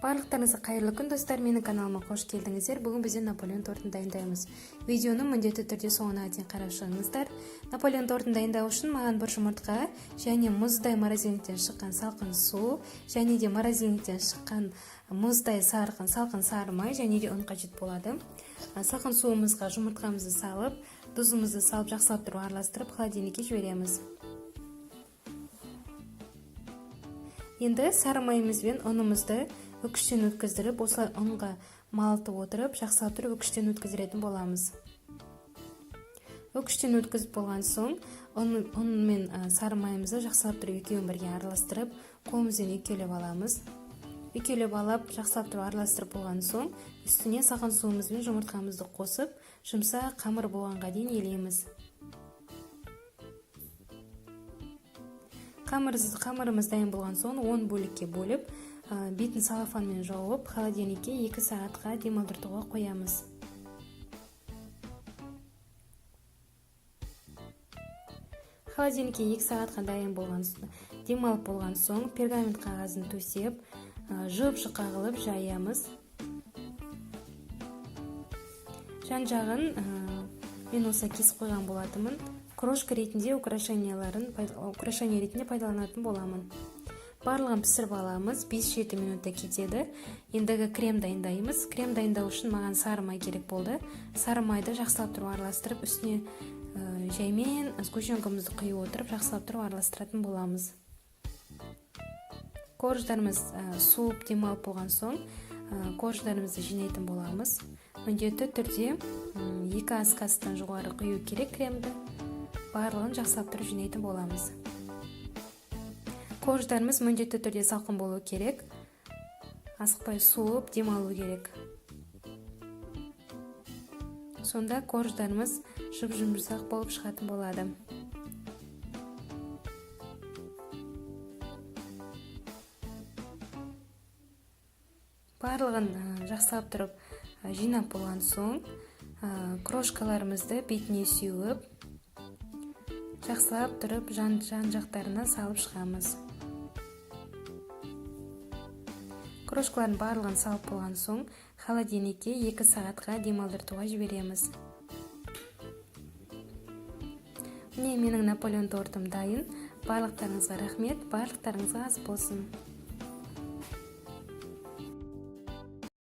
Барлықтарыңызға қайырлы күн достар, менің каналыма қош келдіңіздер. Бүгін бізде Наполеон тортын дайындаймыз. Видеоны міндетті түрде соңына дейін қарап шығыңыздар. Наполеон тортын дайындау үшін маған бір жұмыртқа және мұздай морозильниктен шыққан салқын су, және де морозильниктен шыққан мұздай салқын сары май және де ұн қажет болады. Салқын суымызға жұмыртқамызды салып, тұзымызды салып, жақсылап тұрып араластырып, холодильникке жібереміз. Енді сары майымыз бен ұнымызды үкіштен өткіздіріп, осылай ұнға малтып отырып, жақсылап тұрып үкіштен өткіздіретін боламыз. Үкіштен өткізіп болған соң, ұн мен сары майымызды жақсылап тұрып екеуін бірге араластырып, қолымызбен екеулеп аламыз. Екеулеп алып, жақсылап тұрып араластырып болған соң, үстіне салқын суымыз бен жұмыртқамызды қосып, жұмсақ қамыр болғанға дейін елейміз. Қамырымыз дайын болған соң 10 бөлікке бөліп, бетін салафанмен жауып, холодильникке 2 сағатқа демалдыртуға қоямыз. Холодильникке 2 сағатқа дайын демалып болған соң, пергамент қағазын төсеп, жұп-жұқа қылып жаямыз. Жан-жағын мен осы кесіп қойған болатынмын. Крошка ретінде украшение ретінде пайдаланатын боламын. Барлығын пісіріп аламыз, 5-7 минутта кетеді. Ендігі крем дайындаймыз. Крем дайындау үшін маған сары май керек болды. Сары майды жақсылап тұрып араластырып, үстіне жаймен сгущенкамызды құйып отырып, жақсылап тұрып араластыратын боламыз. Корждарымыз суып демалып болған соң, корждарымызды жинайтын боламыз. Міндетті түрде 2 ас қасықтан жоғары құю керек кремді. Барлығын жақсылап тұрып жинайтын боламыз. Корждарымыз міндетті түрде салқын болу керек. Асықпай суып демалу керек. Сонда корждарымыз жұп-жұмсақ болып шығатын болады. Барлығын жақсылап тұрып жинап болған соң, крошкаларымызды бетіне сеуіп, жақсылап тұрып жан-жақтарына салып шығамыз. Крошкаларын барлығын салып болған соң, холодильникке 2 сағатқа демалдыртуға жібереміз. Міне менің Наполеон тортым дайын. Барлықтарыңызға рахмет, барлықтарыңызға ас болсын.